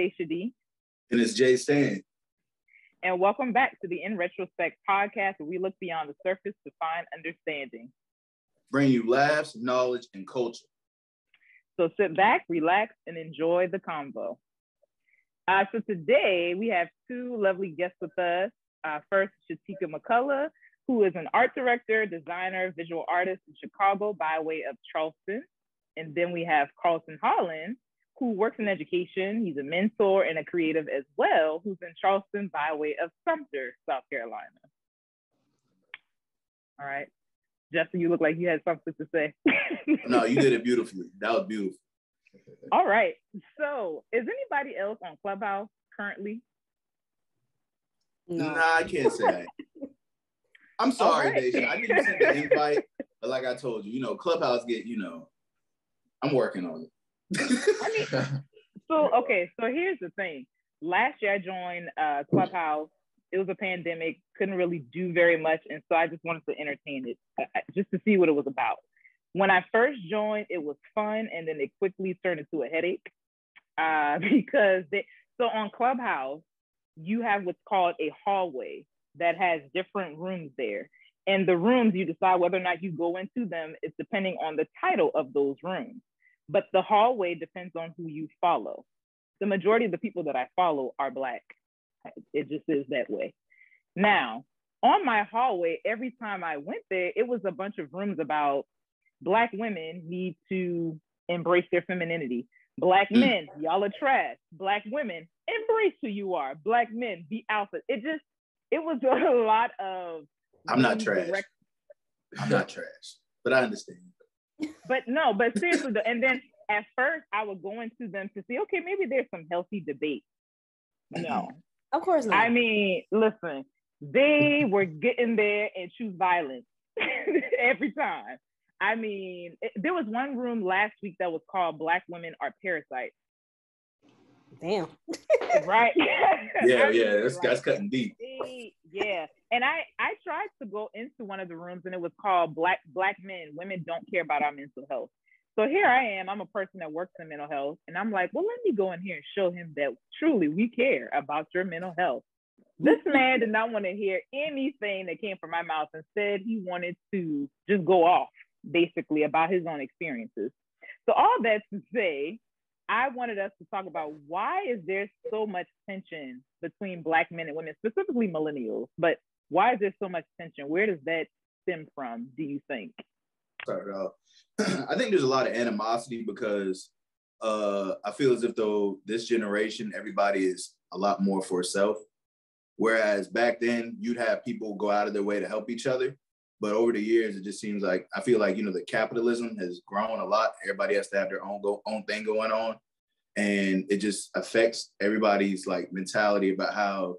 Dashia D. And it's JStan. And welcome back to the In Retrospect podcast, where we look beyond the surface to find understanding. Bring you laughs, knowledge, and culture. So sit back, relax, and enjoy the convo. So today we have two lovely guests with us. First, Shatika McCullough, who is an art director, designer, visual artist in Chicago by way of Charleston. And then we have Carlton Holland, who works in education. He's a mentor and a creative as well, who's in Charleston by way of Sumter, South Carolina. All right. Jesse, you look like you had something to say. No, you did it beautifully. That was beautiful. All right. So is anybody else on Clubhouse currently? No. Nah, I can't say that. I'm sorry, right. Daisha. I didn't send the invite, but like I told you, Clubhouse I'm working on it. So here's the thing. Last year I joined Clubhouse. It was a pandemic, couldn't really do very much, and so I just wanted to entertain it, just to see what it was about. When I first joined, it was fun, and then it quickly turned into a headache so on Clubhouse, you have what's called a hallway that has different rooms there. And the rooms, you decide whether or not you go into them. It's depending on the title of those rooms. But the hallway depends on who you follow. The majority of the people that I follow are Black. It just is that way. Now, on my hallway, every time I went there, it was a bunch of rooms about Black women need to embrace their femininity. Black men, y'all are trash. Black women, embrace who you are. Black men, be alpha. It was a lot of... I'm not trash. I'm not trash, but I understand. But seriously, and then at first I would go into them to see, okay, maybe there's some healthy debate. No. Of course not. I mean, listen, they were getting there and choose violence every time. I mean, there was one room last week that was called Black Women Are Parasites. Damn. Right? Yeah, that's cutting deep. Yeah. And I tried to go into one of the rooms and it was called Black Men, Women Don't Care About Our Mental Health. So here I am, I'm a person that works in mental health. And I'm like, well, let me go in here and show him that truly we care about your mental health. This man did not want to hear anything that came from my mouth. Instead, he wanted to just go off, basically, about his own experiences. So all that to say, I wanted us to talk about why is there so much tension between Black men and women, specifically millennials, but why is there so much tension? Where does that stem from, do you think? Start off. I think there's a lot of animosity because I feel as if though this generation, everybody is a lot more for self. Whereas back then you'd have people go out of their way to help each other. But over the years, it just seems like, I feel like, the capitalism has grown a lot. Everybody has to have their own thing going on. And it just affects everybody's mentality about how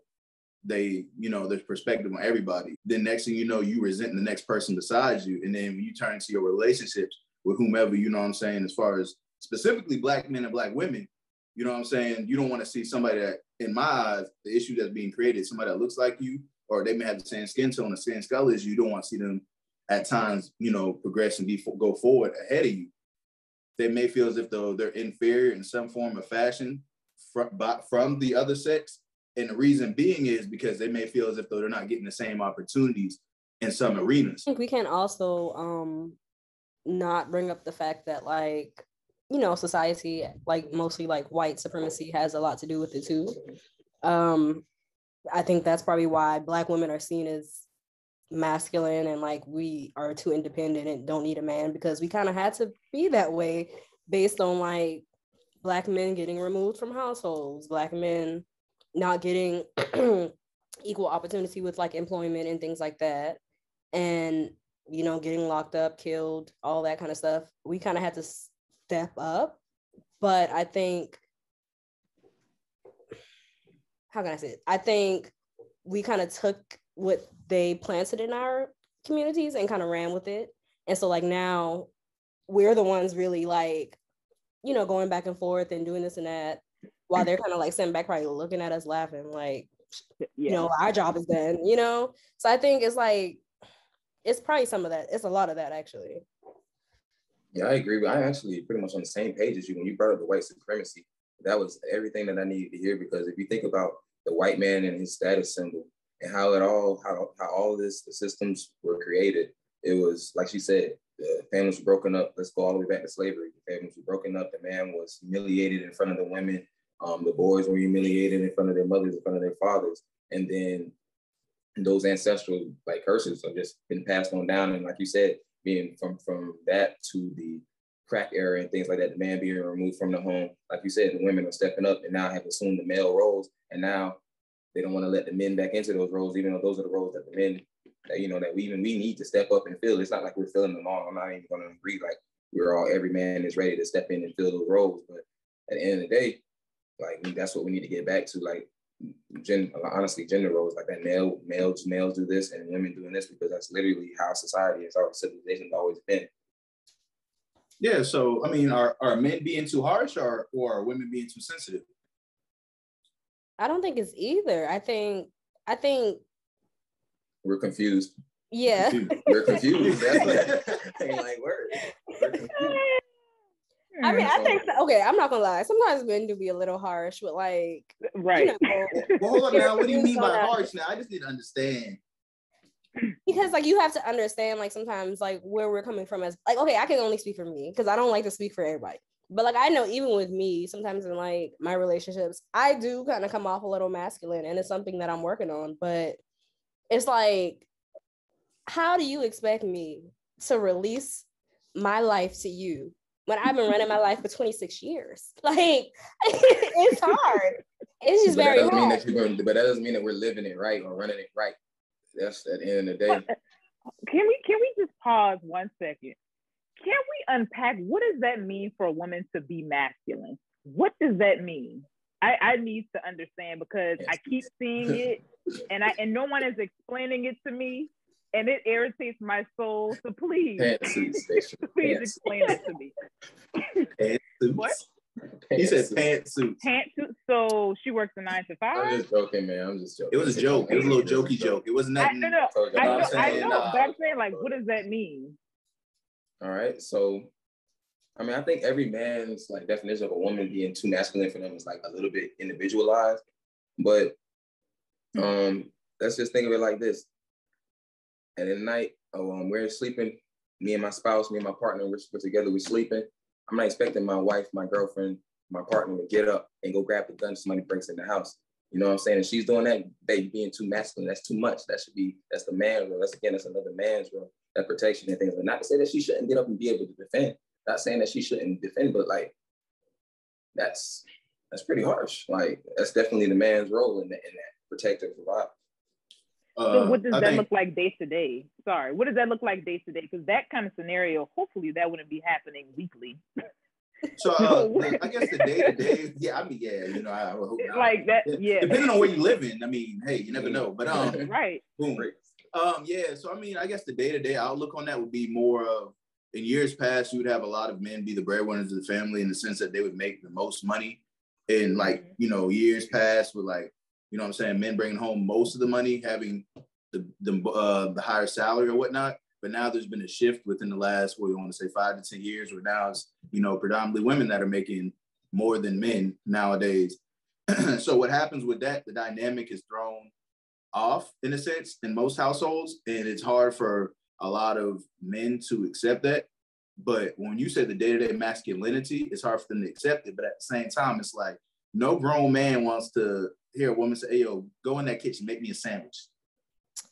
they, their perspective on everybody. Then next thing you know, you resent the next person beside you. And then when you turn to your relationships with whomever, as far as specifically Black men and Black women, you don't want to see somebody that, in my eyes, the issue that's being created, somebody that looks like you, or they may have the same skin tone, the same skull as you. You don't want to see them at times, progress and go forward ahead of you. They may feel as if though they're inferior in some form of fashion from the other sex. And the reason being is because they may feel as if though they're not getting the same opportunities in some arenas. I think we can also not bring up the fact that society, mostly white supremacy has a lot to do with it too. I think that's probably why Black women are seen as masculine and we are too independent and don't need a man, because we kind of had to be that way based on Black men getting removed from households, Black men not getting equal opportunity with employment and things like that, and getting locked up, killed, all that kind of stuff. We kind of had to step up. But I think, how can I say it? I think we kind of took what they planted in our communities and kind of ran with it. And so now we're the ones really going back and forth and doing this and that, while they're kind of sitting back, probably looking at us laughing, our job is done, So I think it's probably some of that. It's a lot of that, actually. Yeah, I agree. I actually pretty much on the same page as you when you brought up the white supremacy. that was everything that I needed to hear, because if you think about the white man and his status symbol and how all of this, the systems were created, it was, like she said, the families were broken up. Let's go all the way back to slavery. The families were broken up. The man was humiliated in front of the women. The boys were humiliated in front of their mothers, in front of their fathers. And then those ancestral like curses have just been passed on down. And like you said, being from that to the crack era and things like that, the man being removed from the home, like you said, the women are stepping up and now have assumed the male roles. And now they don't want to let the men back into those roles, even though those are the roles that the men, that, you know, that we need to step up and fill. It's not like we're filling them all. I'm not even going to agree like every man is ready to step in and fill those roles. But at the end of the day, like that's what we need to get back to, like honestly, gender roles, like that males do this and women doing this, because that's literally how society is, our civilization's always been. Yeah, so I mean, are men being too harsh or are women being too sensitive? I don't think it's either. I think we're confused. Yeah. We're confused. That's ain't like word. We're confused. I mean, I think so. Okay, I'm not gonna lie. Sometimes men do be a little harsh, but like, right. You know, well, hold on now. What do you mean by harsh? Now, I just need to understand. Because like you have to understand, like sometimes like where we're coming from as like, okay, I can only speak for me because I don't like to speak for everybody. But like I know even with me, sometimes in like my relationships, I do kind of come off a little masculine, and it's something that I'm working on. But it's like, how do you expect me to release my life to you when I've been running my life for 26 years? Like, it's hard. It's just very hard. But that doesn't mean that we're living it right or running it right. That's at the end of the day. Can we just pause 1 second? Can we unpack what does that mean for a woman to be masculine? What does that mean? I need to understand, because I keep seeing it and no one is explaining it to me. And it irritates my soul. So please, please explain it to me. Pantsuits. What? He said pantsuits. Pantsuits. So she works a 9 to 5. I'm just joking, man. I'm just joking. It was a joke. It was a little jokey joke. It wasn't nothing. I know. But I'm saying, like, what does that mean? All right. So, I mean, I think every man's like definition of a woman being too masculine for them is like a little bit individualized. But let's just think of it like this. And at night, we're sleeping, me and my spouse, me and my partner, we're together, we're sleeping. I'm not expecting my wife, my girlfriend, my partner to get up and go grab the gun if somebody breaks in the house. You know what I'm saying? And she's doing that, baby, being too masculine, that's too much. That's the man role. That's another man's role, that protection and things. But not to say that she shouldn't get up and be able to defend. Not saying that she shouldn't defend, but like, that's pretty harsh. Like, that's definitely the man's role in that protective vibe. So what does that look like day to day? Sorry, what does that look like day to day? Because that kind of scenario, hopefully that wouldn't be happening weekly. So I guess the day to day, yeah, I mean, yeah, you know, I would hope not. Like that, yeah. Depending on where you live in, I mean, hey, you never know. But right. Boom. Yeah. So I mean, I guess the day to day outlook on that would be more of, in years past, you would have a lot of men be the breadwinners of the family in the sense that they would make the most money. And like, you know, years past with like, you know what I'm saying, men bringing home most of the money, having the higher salary or whatnot. But now there's been a shift within the last, what you want to say, 5 to 10 years, where now it's, you know, predominantly women that are making more than men nowadays. So what happens with that, the dynamic is thrown off in a sense in most households. And it's hard for a lot of men to accept that. But when you say the day-to-day masculinity, it's hard for them to accept it. But at the same time, it's like no grown man wants to hear a woman say, hey, yo, go in that kitchen, make me a sandwich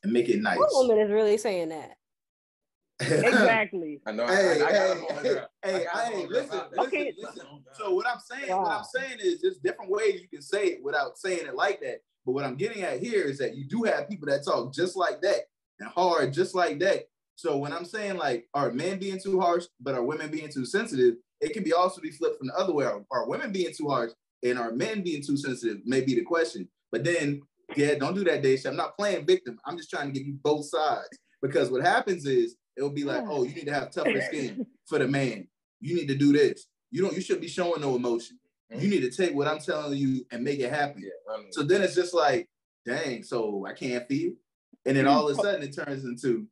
and make it nice. What woman is really saying that? Exactly. I know. Hey, listen. So what I'm saying is there's different ways you can say it without saying it like that. But what I'm getting at here is that you do have people that talk just like that and hard just like that. So when I'm saying like, are men being too harsh, but are women being too sensitive? It can be also be flipped from the other way. Are women being too harsh and are men being too sensitive? May be the question. But then, yeah, don't do that, Dashia. I'm not playing victim. I'm just trying to give you both sides. Because what happens is it'll be like, oh, you need to have tougher skin for the man. You need to do this. You should be showing no emotion. You need to take what I'm telling you and make it happen. Yeah, so then it's just like, dang, so I can't feel. And then all of a sudden it turns into,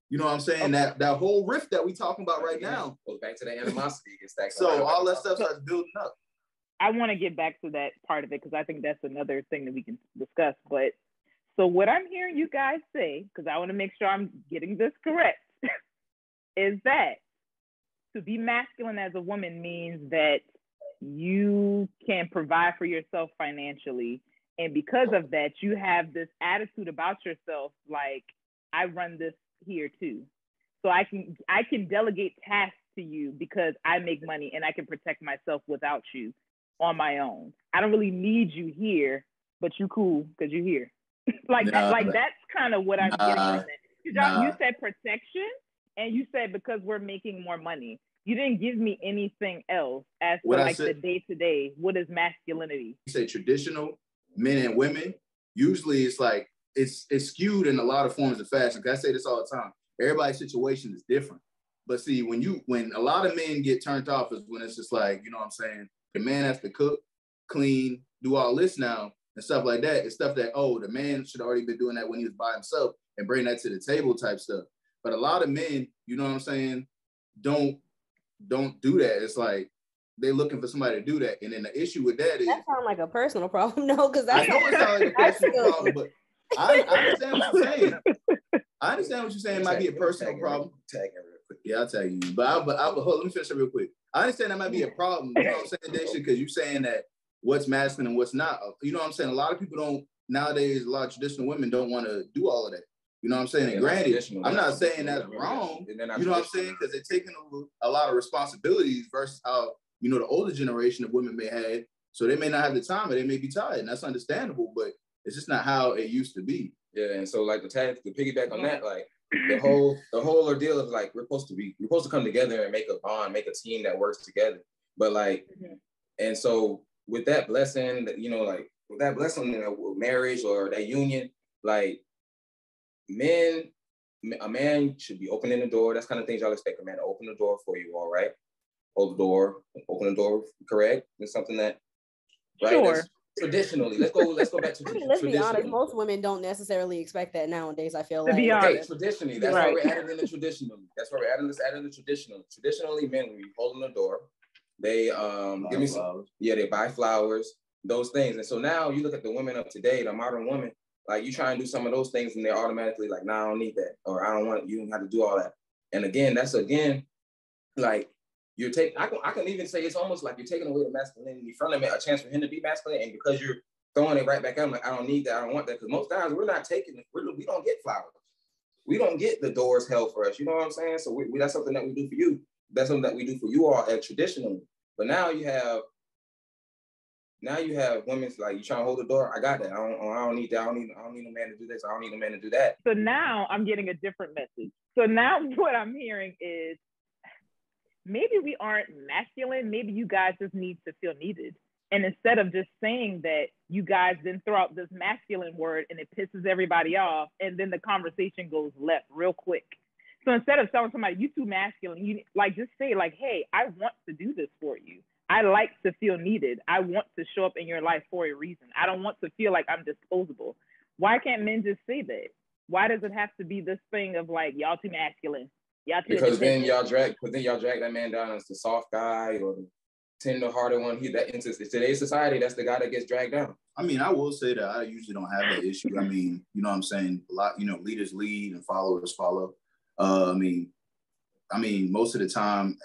you know what I'm saying? That whole rift that we talking about right now goes back to the animosity. So all that stuff starts building up. I want to get back to that part of it because I think that's another thing that we can discuss. But so what I'm hearing you guys say, because I want to make sure I'm getting this correct, is that to be masculine as a woman means that you can provide for yourself financially. And because of that, you have this attitude about yourself, like, I run this here too. So I can delegate tasks to you because I make money and I can protect myself without you on my own. I don't really need you here, but you cool because you're here. That's kind of what I'm getting from it. You said protection and you said because we're making more money. You didn't give me anything else as for like the day-to-day. What is masculinity? You say traditional men and women. Usually it's like, it's skewed in a lot of forms of fashion. I say this all the time. Everybody's situation is different. But see, when a lot of men get turned off is when it's just like, you know what I'm saying? The man has to cook, clean, do all this now and stuff like that. It's stuff that, the man should already been doing that when he was by himself and bring that to the table type stuff. But a lot of men, you know what I'm saying, don't do that. It's like they're looking for somebody to do that. And then the issue with that is that sounds like a personal problem. No, because I know it sounds like a personal problem, but I understand what you're saying. I understand what you're saying. It might be a personal problem. Tag it real quick. Yeah, I'll tag you. But let me finish it real quick. I understand that might be a problem. You know what I'm saying, Daisha? Because you're saying that what's masculine and what's not. You know what I'm saying? A lot of people don't, nowadays, a lot of traditional women don't want to do all of that. You know what I'm saying? And granted, I'm not saying that's wrong. You know what I'm saying? Because they're taking a lot of responsibilities versus how, the older generation of women may have. So they may not have the time or they may be tired. And that's understandable, but it's just not how it used to be. Yeah, and so like to piggyback on that, like the whole ordeal of like we're supposed to come together and make a bond, make a team that works together. But like, and so with that blessing, with that blessing of marriage or that union, like a man should be opening the door. That's kind of things y'all expect a man to open the door for you, all right? Hold the door, open the door, correct? It's something that, right? Sure. Traditionally, let's go back to let's be honest, most women don't necessarily expect that nowadays. I feel like traditionally, that's why we're adding in the traditionally. That's why we're adding the traditional. Traditionally, men will be holding the door. They they buy flowers, those things. And so now you look at the women of today, the modern woman, like you try and do some of those things and they're automatically like, nah, I don't need that, or I don't want, you don't have to do all that. And again, that's like I can even say it's almost like you're taking away the masculinity from him, a chance for him to be masculine, and because you're throwing it right back at him, like, I don't need that, I don't want that, because most times we're not taking it, we don't get flowers. We don't get the doors held for us, you know what I'm saying? So that's something that we do for you. That's something that we do for you all traditionally. But now you have women's like, you trying to hold the door, I got that. I don't need that. I don't need a man to do this. I don't need a man to do that. So now I'm getting a different message. So now what I'm hearing is maybe we aren't masculine. Maybe you guys just need to feel needed. And instead of just saying that, you guys then throw out this masculine word and it pisses everybody off. And then the conversation goes left real quick. So instead of telling somebody, you too masculine, you like just say like, hey, I want to do this for you. I like to feel needed. I want to show up in your life for a reason. I don't want to feel like I'm disposable. Why can't men just say that? Why does it have to be this thing of like, y'all too masculine? Because then y'all drag that man down as the soft guy or the tender-hearted one. In today's society, that's the guy that gets dragged down. I mean, I will say that I usually don't have that issue. I mean, you know what I'm saying? A lot, leaders lead and followers follow. I mean, most of the time,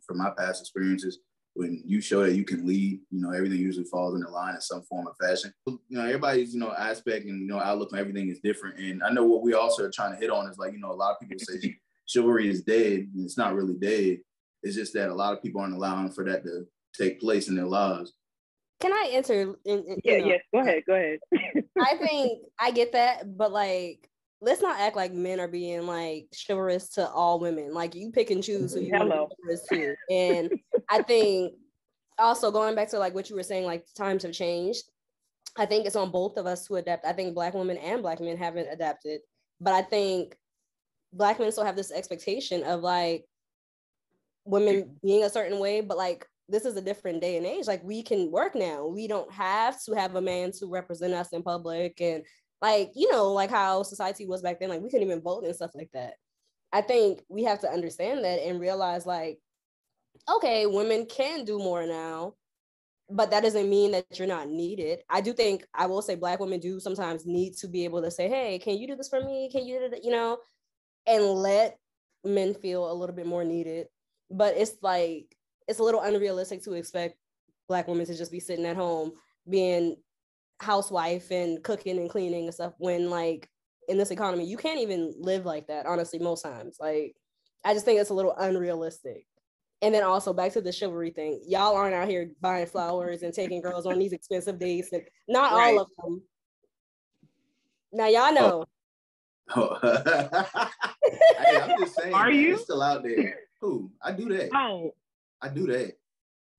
from my past experiences, when you show that you can lead, everything usually falls in line in some form or fashion. Everybody's, aspect and, outlook on everything is different. And I know what we also are trying to hit on is like, a lot of people say chivalry is dead, and it's not really dead. It's just that a lot of people aren't allowing for that to take place in their lives. Can I answer? Yes, go ahead. I think I get that, but like, let's not act like men are being like chivalrous to all women. Like, you pick and choose who you want to be chivalrous to. And I think also going back to like what you were saying, like times have changed. I think it's on both of us to adapt. I think Black women and Black men haven't adapted, but I think Black men still have this expectation of like women being a certain way, but like this is a different day and age. Like, we can work now. We don't have to have a man to represent us in public, and like, like how society was back then, like we couldn't even vote and stuff like that. I think we have to understand that and realize like, okay, women can do more now. but that doesn't mean that you're not needed. I do think, I will say, Black women do sometimes need to be able to say, hey, can you do this for me? Can you do that? You know, and let men feel a little bit more needed. But it's like, it's a little unrealistic to expect Black women to just be sitting at home being housewife and cooking and cleaning and stuff, when like in this economy you can't even live like that, honestly, most times. Like, I just think it's a little unrealistic. And then also back to the chivalry thing, y'all aren't out here buying flowers and taking girls on these expensive dates. And not Right. all of them. Now y'all know. Hey, I'm just saying. Are you? It's still out there. Who? I do that. Oh, I do that.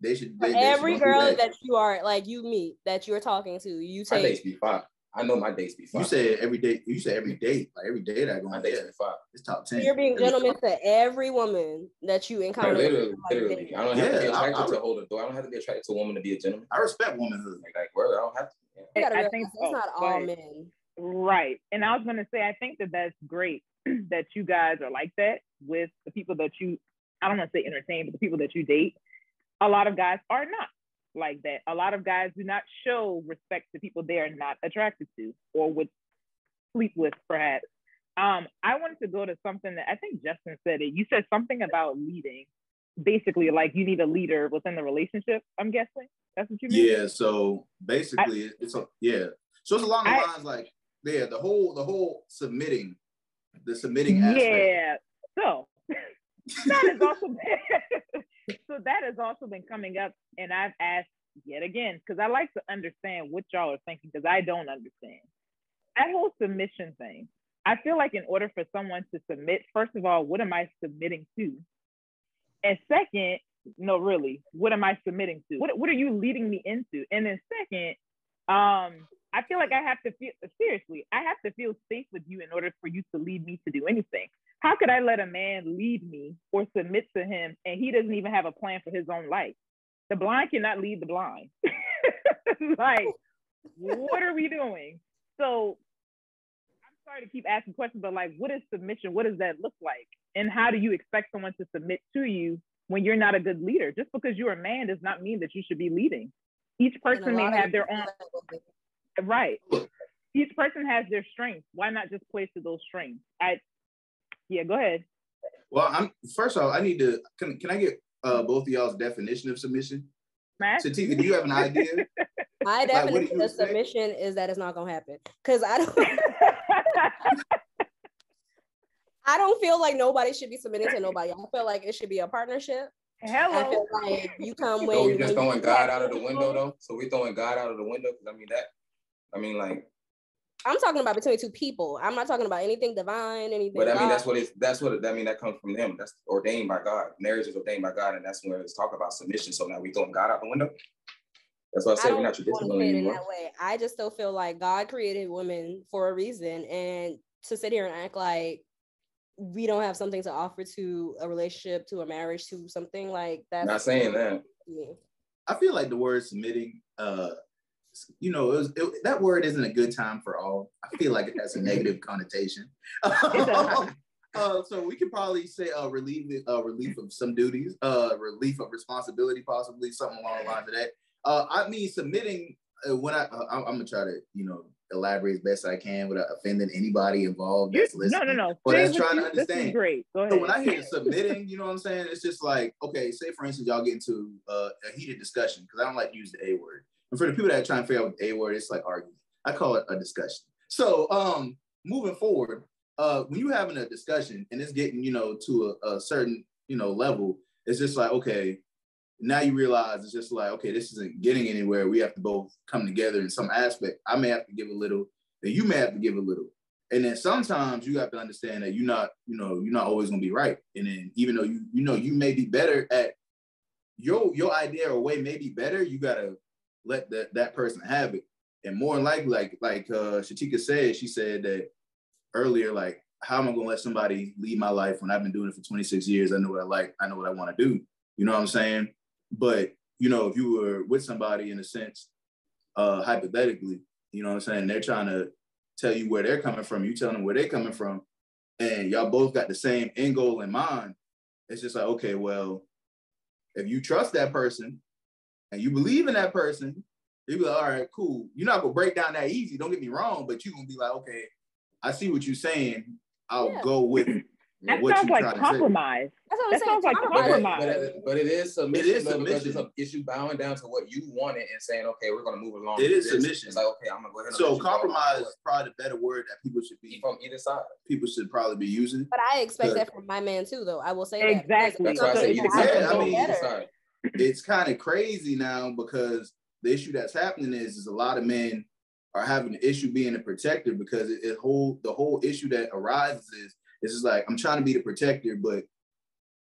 They should. Every should girl that. that you are, like, you meet, that you're talking to, you My dates take. be fine. I know my dates be fine. You said every day. You said every date. Like every day that I go My on. dates Yeah, be fine. it's top 10. You're being gentleman to every woman that you encounter. Literally. I don't have to be attracted I to hold a door. I don't have to be attracted to a woman to be a gentleman. I respect womanhood. Like word, I don't have to. You Yeah. gotta I realize think it's not all men. right. And I was going to say, I think that that's great that you guys are like that with the people that you, I don't want to say entertain, but the people that you date. A lot of guys are not like that. A lot of guys do not show respect to people they are not attracted to or would sleep with, perhaps. I wanted to go to something that I think JStan said it. You said something about leading. Basically, like you need a leader within the relationship, I'm guessing. That's what you mean? Yeah. So basically, So it's along the lines like, yeah, the whole submitting, the submitting aspect. Yeah. So that is also so that has also been coming up, and I've asked yet again because I like to understand what y'all are thinking, because I don't understand that whole submission thing. I feel like in order for someone to submit, first of all, what am I submitting to? And second, no, really, what am I submitting to? What are you leading me into? And then second, I feel like I have to feel safe with you in order for you to lead me to do anything. How could I let a man lead me or submit to him and he doesn't even have a plan for his own life? The blind cannot lead the blind. Like, what are we doing? So I'm sorry to keep asking questions, but like, what is submission? What does that look like? And how do you expect someone to submit to you when you're not a good leader? Just because you're a man does not mean that you should be leading. Each person may have their own, right. Each person has their strengths. Why not just play to those strengths? Yeah, go ahead. Well, first off, I need to, can I get both of y'all's definition of submission? Shatika, do you have an idea? My definition of submission is that it's not gonna happen. Because I don't feel like nobody should be submitting to nobody. I feel like it should be a partnership. Hello. I feel like you come So we just throwing God out of the window though? So we throwing God out of the window? Because I'm talking about between two people. I'm not talking about anything divine, anything. But I mean, that comes from him. That's ordained by God. Marriage is ordained by God, and that's where it's talk about submission. So now we throwing God out the window. That's why I said we're not traditional anymore. That way. I just still feel like God created women for a reason, and to sit here and act like we don't have something to offer to a relationship, to a marriage, to something like that. Not saying that. Yeah. I feel like the word submitting, that word isn't a good time for all. I feel like it has a negative connotation. So we could probably say relief of some duties, relief of responsibility, possibly something along the lines of that. I mean, submitting, when I'm gonna try to, elaborate as best I can without offending anybody involved that's listening. No. But that's trying to understand. This is great. Go ahead. So when I hear submitting, you know what I'm saying? It's just like, okay, say for instance, y'all get into a heated discussion, because I don't like to use the A word. And for the people that are trying to figure out what the A word, it's like argument. I call it a discussion. So moving forward, when you're having a discussion and it's getting, to a certain, level, it's just like, okay, now you realize it's just like, okay, this isn't getting anywhere. We have to both come together in some aspect. I may have to give a little, and you may have to give a little. And then sometimes you have to understand that you're not always gonna be right. And then even though you may be better at your idea or way may be better, you gotta let that person have it. And more than likely, like Shatika said, she said that earlier, like, how am I gonna let somebody lead my life when I've been doing it for 26 years? I know what I like, I know what I want to do. You know what I'm saying? But, if you were with somebody in a sense, hypothetically, you know what I'm saying, they're trying to tell you where they're coming from, you tell them where they're coming from, and y'all both got the same end goal in mind, it's just like, okay, well, if you trust that person, and you believe in that person, you be like, all right, cool. You're not gonna break down that easy. Don't get me wrong, but you're gonna be like, okay, I see what you're saying. I'll go with it. That sounds like compromise. That's what I'm saying. Sounds like compromise. But it is submission. Because it's an issue bowing down to what you wanted and saying, okay, we're going to move along. It is submission. It's like, okay, I'm going to go ahead and so compromise is probably the better word that people should be from either side. People should probably be using. But I expect that from my man too, though. I will say exactly. That's why I say either side. It's kind of crazy now because the issue that's happening is a lot of men are having an issue being a protector because the whole issue that arises is it's just like, I'm trying to be the protector, but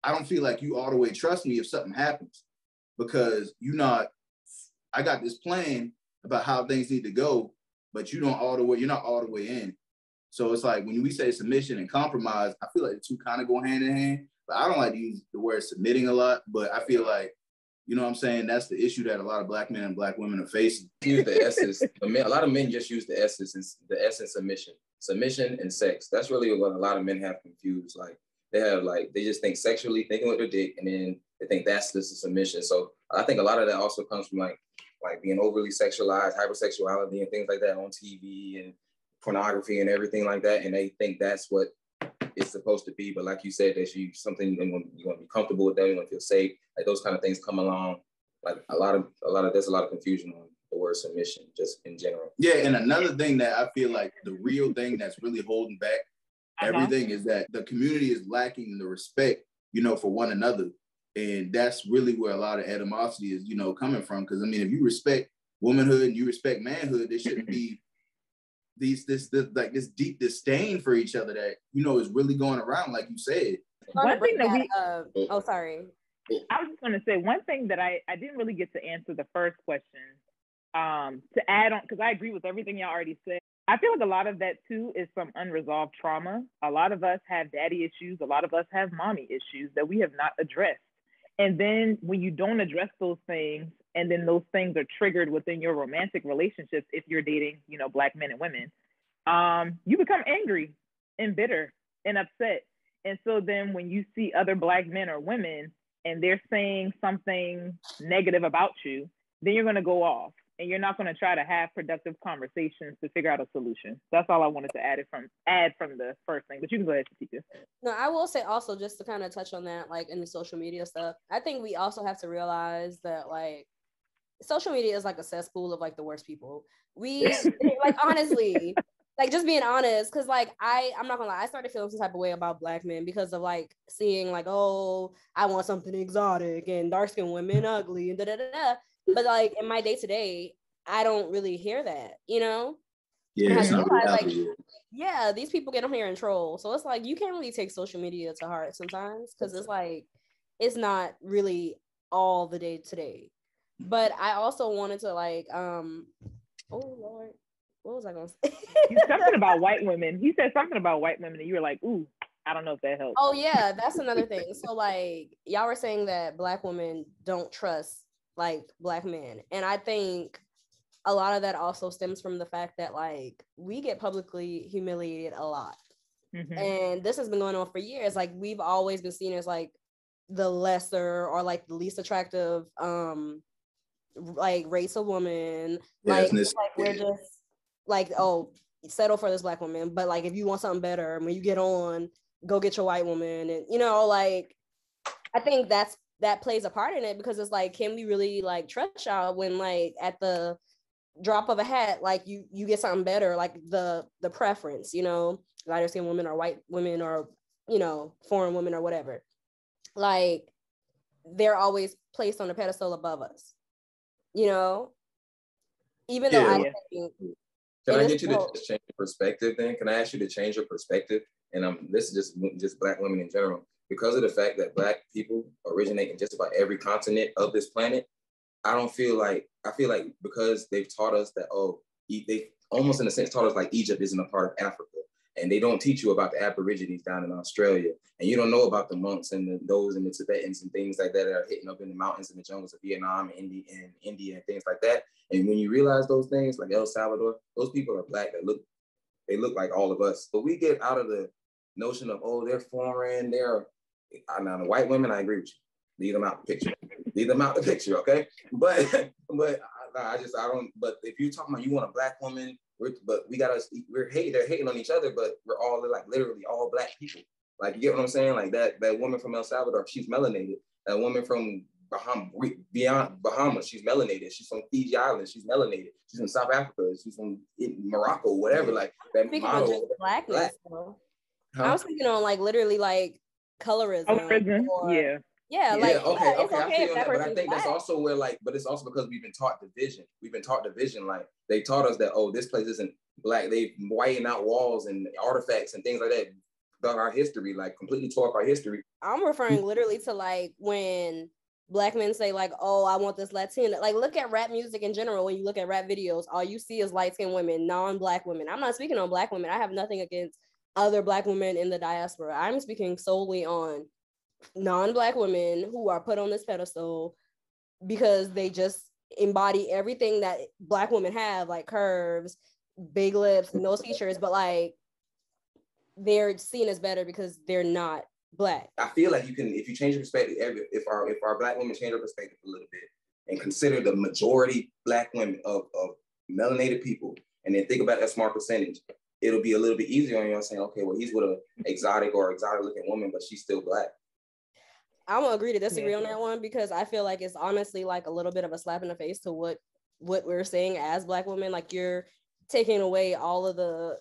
I don't feel like you all the way trust me if something happens because I got this plan about how things need to go, but you're not all the way in. So it's like when we say submission and compromise, I feel like the two kind of go hand in hand, but I don't like to use the word submitting a lot, but I feel like, you know what I'm saying? That's the issue that a lot of Black men and Black women are facing. Use the essence. A lot of men just use the essence submission and sex. That's really what a lot of men have confused. Like they just think sexually, thinking with their dick, and then they think that's just a submission. So I think a lot of that also comes from like being overly sexualized, hypersexuality and things like that on TV and pornography and everything like that. And they think that's what it's supposed to be. But like you said, that something you're going to be comfortable with them, you're going to feel safe. Like those kind of things come along. Like there's a lot of confusion on the word submission just in general. Yeah, and another thing that I feel like the real thing that's really holding back everything is that the community is lacking the respect, for one another. And that's really where a lot of animosity is, coming from. Because I mean, if you respect womanhood and you respect manhood, there shouldn't be this deep disdain for each other that, is really going around, like you said. One thing that sorry. I was just going to say one thing that I didn't really get to answer the first question. To add on, because I agree with everything y'all already said. I feel like a lot of that too is some unresolved trauma. A lot of us have daddy issues. A lot of us have mommy issues that we have not addressed. And then when you don't address those things, and then those things are triggered within your romantic relationships, if you're dating, Black men and women, you become angry and bitter and upset. And so then when you see other Black men or women and they're saying something negative about you, then you're going to go off. And you're not going to try to have productive conversations to figure out a solution. That's all I wanted to add from the first thing. But you can go ahead, Shatika. No, I will say also, just to kind of touch on that, like in the social media stuff, I think we also have to realize that like social media is like a cesspool of like the worst people. We like honestly, like just being honest, because like I'm not gonna lie, I started feeling some type of way about Black men because of like seeing like, oh, I want something exotic and dark-skinned women ugly and da-da-da-da. But like in my day-to-day, I don't really hear that, Yeah, it's not reality. Yeah, these people get on here and troll. So it's like you can't really take social media to heart sometimes because it's like it's not really all the day-to-day. But I also wanted to like, oh Lord, what was I gonna say? Something about white women. He said something about white women, and you were like, ooh, I don't know if that helps. Oh yeah, that's another thing. So like y'all were saying that Black women don't trust like Black men, and I think a lot of that also stems from the fact that like we get publicly humiliated a lot. And this has been going on for years. Like we've always been seen as like the lesser or like the least attractive like race of woman. Like we're just like, oh, settle for this Black woman, but like if you want something better, when you get on, go get your white woman. And like I think that plays a part in it, because it's like, can we really like trust y'all when like at the drop of a hat, like you get something better, like the preference, lighter skinned women or white women or foreign women or whatever, like they're always placed on a pedestal above us, even though I think. Can I get you to just change your perspective then? Can I ask you to change your perspective? And this is just Black women in general. Because of the fact that Black people originate in just about every continent of this planet, I feel like because they've taught us that, they almost in a sense taught us like Egypt isn't a part of Africa. And they don't teach you about the Aborigines down in Australia. And you don't know about the monks and those and the Tibetans and things like that are hitting up in the mountains and the jungles of Vietnam and India and things like that. And when you realize those things, like El Salvador, those people are Black they look like all of us. But we get out of the notion of, they're foreign, now the white women, I agree with you. Leave them out the picture. Leave them out the picture, okay? But I don't. But if you're talking about you want a black woman, they're hating on each other, but we're all like literally all black people. Like, you get what I'm saying? Like that woman from El Salvador, she's melanated. That woman from beyond Bahamas, she's melanated. She's from Fiji Islands, she's melanated. She's from South Africa, she's from Morocco, whatever. Like that model. Blackness. Huh? I was thinking on like literally like colorism. Or, yeah, like okay, it's okay I feel that, but I think black. that's also where like, but it's also because we've been taught division. Like they taught us that, oh, this place isn't black. They whiting out walls and artifacts and things like that. Done our history, like completely tore up our history. I'm referring literally to like when black men say like, oh, I want this Latina. Like, look at rap music in general. When you look at rap videos, all you see is light-skinned women, non-black women. I'm not speaking on black women. I have nothing against other black women in the diaspora. I'm speaking solely on non-black women who are put on this pedestal because they just embody everything that black women have, like curves, big lips, nose features, but like they're seen as better because they're not black. I feel like you can, if you change your perspective, if our black women change their perspective a little bit and consider the majority black women of melanated people, and then think about that small percentage, it'll be a little bit easier on you saying, okay, well, he's with an exotic looking woman, but she's still black. I'm gonna agree to disagree on that one because I feel like it's honestly like a little bit of a slap in the face to what we're saying as black women. Like, you're taking away all of the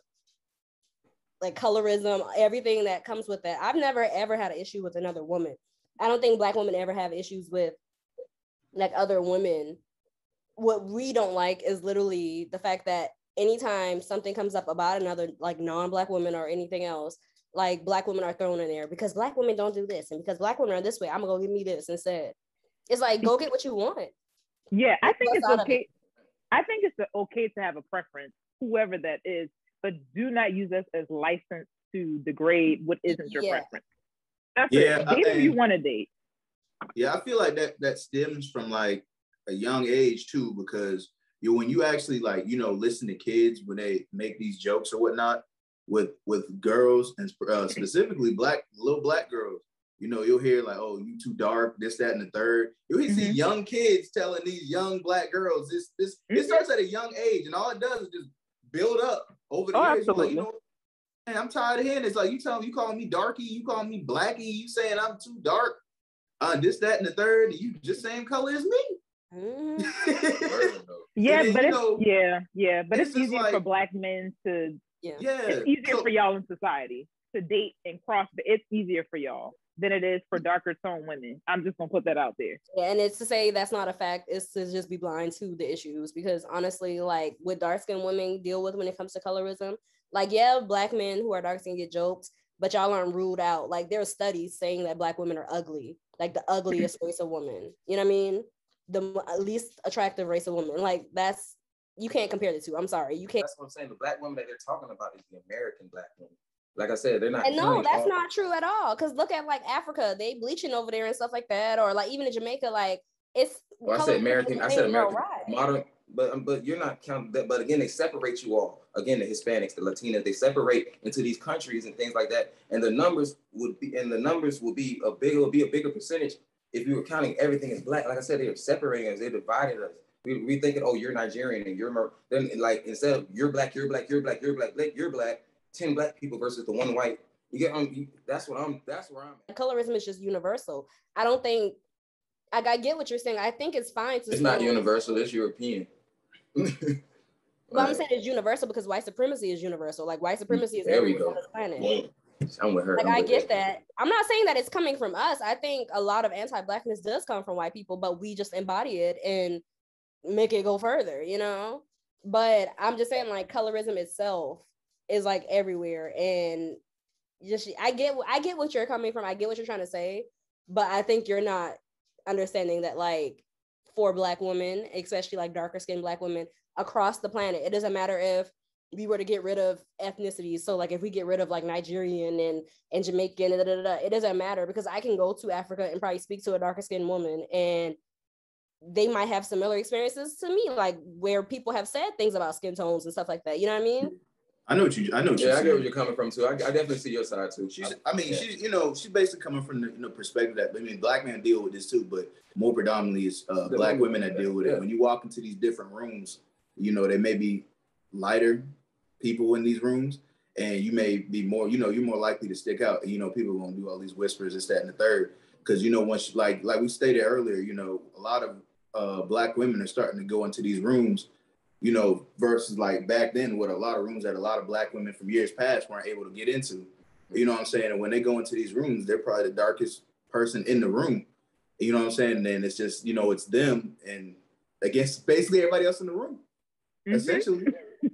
like colorism, everything that comes with that. I've never ever had an issue with another woman. I don't think black women ever have issues with like other women. What we don't like is literally the fact that anytime something comes up about another like non-black woman or anything else, like black women are thrown in there because black women don't do this, and because black women are this way, I'm gonna go give me this instead. It's like, go get what you want. Yeah, I think it's okay. I think it's okay to have a preference, whoever that is, but do not use us as license to degrade what isn't your preference. That's it. Date who you want to date. Yeah, I feel like that stems from like a young age too, because when you actually like, listen to kids when they make these jokes or whatnot with girls and specifically little black girls, you'll hear like, oh, you too dark, this, that, and the third. You'll see young kids telling these young black girls this. It starts at a young age, and all it does is just build up over the years. Absolutely. Like, man, I'm tired of hearing this. Like, you calling me darky, you calling me blacky, you saying I'm too dark, this, that, and the third, and you just same color as me. Yeah, then, but it's easier like, for black men to it's easier for y'all in society to date and cross. It's easier for y'all than it is for darker toned women. I'm just gonna put that out there. Yeah, and it's to say that's not a fact. It's to just be blind to the issues, because honestly, like what dark skinned women deal with when it comes to colorism, like black men who are dark skinned get jokes, but y'all aren't ruled out. Like there are studies saying that black women are ugly, like the ugliest race of women. You know what I mean? The least attractive race of women. Like that's, you can't compare the two. I'm sorry, you can't. That's what I'm saying. The black woman that they're talking about is the American black woman. Like I said, they're not. And no, that's not true at all. Because look at like Africa, they bleaching over there and stuff like that, or like even in Jamaica, like it's. Well, I said American. Modern, but you're not counting that. But again, they separate you all. Again, the Hispanics, the Latinas, they separate into these countries and things like that. And the numbers would be a bigger percentage if you were counting everything as black. Like I said, they are separating us. They divided us. We thinking, oh, you're Nigerian and you're then like instead of you're black, 10 black people versus the one white. You get that's where I'm at. Colorism is just universal. I don't think I get what you're saying. I think it's fine to. It's not universal. It's European. But I'm saying it's universal because white supremacy is universal. Like white supremacy is everywhere on this planet. Yeah. I'm with her. Like I get that. I'm not saying that it's coming from us. I think a lot of anti-blackness does come from white people, but we just embody it and make it go further, But I'm just saying, like, colorism itself is like everywhere, and just I get what you're coming from. I get what you're trying to say, but I think you're not understanding that, like, for black women, especially like darker skinned black women across the planet, it doesn't matter if we were to get rid of ethnicities. So like if we get rid of like Nigerian and Jamaican, it doesn't matter, because I can go to Africa and probably speak to a darker skinned woman and they might have similar experiences to me, like where people have said things about skin tones and stuff like that. You know what I mean? I know what you're I get saying. where you're coming from too. I definitely see your side too. She's basically coming from the perspective that, I mean, black men deal with this too, but more predominantly it's black women that deal with it. When you walk into these different rooms, there may be lighter people in these rooms, and you may be more, you're more likely to stick out. And, people are going to do all these whispers, this, that, and the third. Because, once you, like we stated earlier, a lot of black women are starting to go into these rooms, versus like back then with a lot of rooms that a lot of black women from years past weren't able to get into. You know what I'm saying? And when they go into these rooms, they're probably the darkest person in the room. You know what I'm saying? And then it's just, it's them and against basically everybody else in the room, essentially.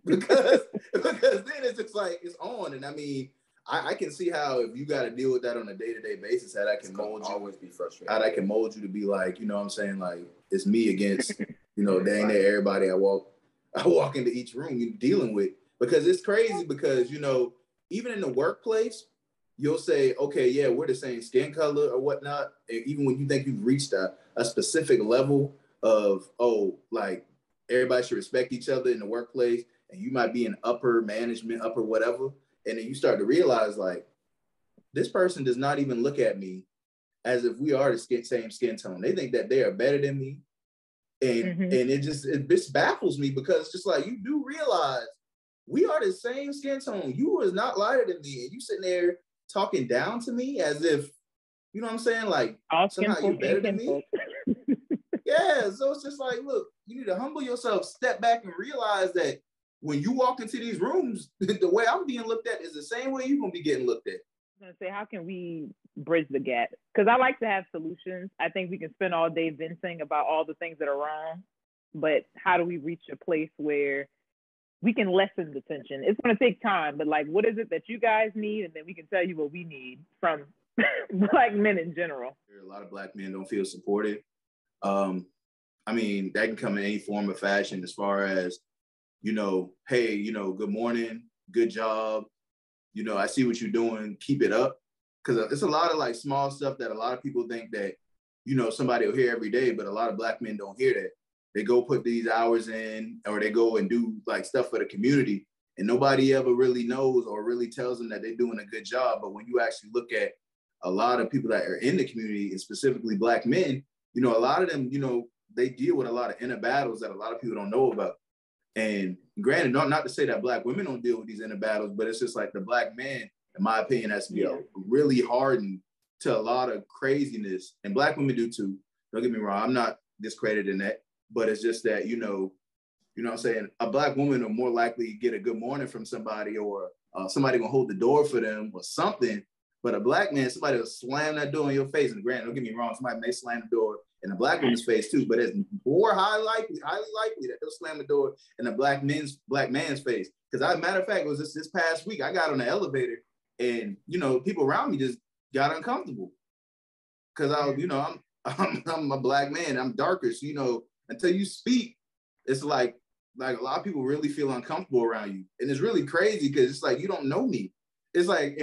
because then it's just like, it's on. And I mean, I can see how if you got to deal with that on a day-to-day basis, how that can mold you. Always be frustrating. How that can mold you to be like, you know what I'm saying? Like, it's me against, dang near everybody I walk into each room you're dealing with. Because it's crazy because, even in the workplace, you'll say, okay, yeah, we're the same skin color or whatnot. And even when you think you've reached a specific level of, like everybody should respect each other in the workplace, and you might be in upper management, upper whatever. And then you start to realize, like, this person does not even look at me as if we are the same skin tone. They think that they are better than me. And it just baffles me because it's just like, you do realize we are the same skin tone. You was not lighter than me. And you sitting there talking down to me as if, you know what I'm saying? Like, somehow you're better than me. Yeah, so it's just like, look, you need to humble yourself, step back and realize that when you walk into these rooms, the way I'm being looked at is the same way you're going to be getting looked at. I'm going to say, how can we bridge the gap? Because I like to have solutions. I think we can spend all day venting about all the things that are wrong, but how do we reach a place where we can lessen the tension? It's going to take time, but like, what is it that you guys need? And then we can tell you what we need from black men in general. A lot of black men don't feel supported. I mean, that can come in any form of fashion as far as, hey, good morning, good job. I see what you're doing, keep it up. Because it's a lot of like small stuff that a lot of people think that, somebody will hear every day, but a lot of black men don't hear that. They go put these hours in, or they go and do like stuff for the community, and nobody ever really knows or really tells them that they're doing a good job. But when you actually look at a lot of people that are in the community, and specifically black men, a lot of them, they deal with a lot of inner battles that a lot of people don't know about. And granted, not to say that black women don't deal with these inner battles, but it's just like the black man, in my opinion, has to be really hardened to a lot of craziness. And black women do too. Don't get me wrong. I'm not discrediting that, but it's just that, you know what I'm saying? A black woman are more likely to get a good morning from somebody, or somebody gonna hold the door for them or something. But a black man, somebody will slam that door in your face. And granted, don't get me wrong, somebody may slam the door in a black woman's face too, but it's more highly likely that they'll slam the door in a black man's face. Because as a matter of fact, it was this past week, I got on the elevator and, people around me just got uncomfortable. Because I'm a black man, I'm darker. So, until you speak, it's like a lot of people really feel uncomfortable around you. And it's really crazy because it's like, you don't know me. It's like,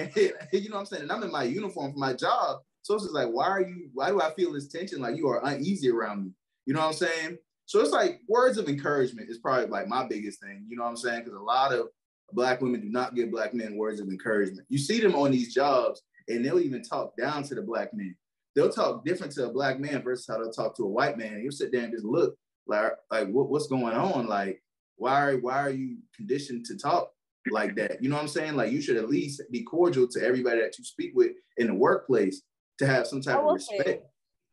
you know what I'm saying? And I'm in my uniform for my job. So it's just like, why do I feel this tension? Like you are uneasy around me. You know what I'm saying? So it's like words of encouragement is probably like my biggest thing. You know what I'm saying? Because a lot of black women do not give black men words of encouragement. You see them on these jobs and they'll even talk down to the black men. They'll talk different to a black man versus how they'll talk to a white man. You'll sit there and just look like what's going on? Like, why are you conditioned to talk like that? You know what I'm saying? Like you should at least be cordial to everybody that you speak with in the workplace to have some type of respect.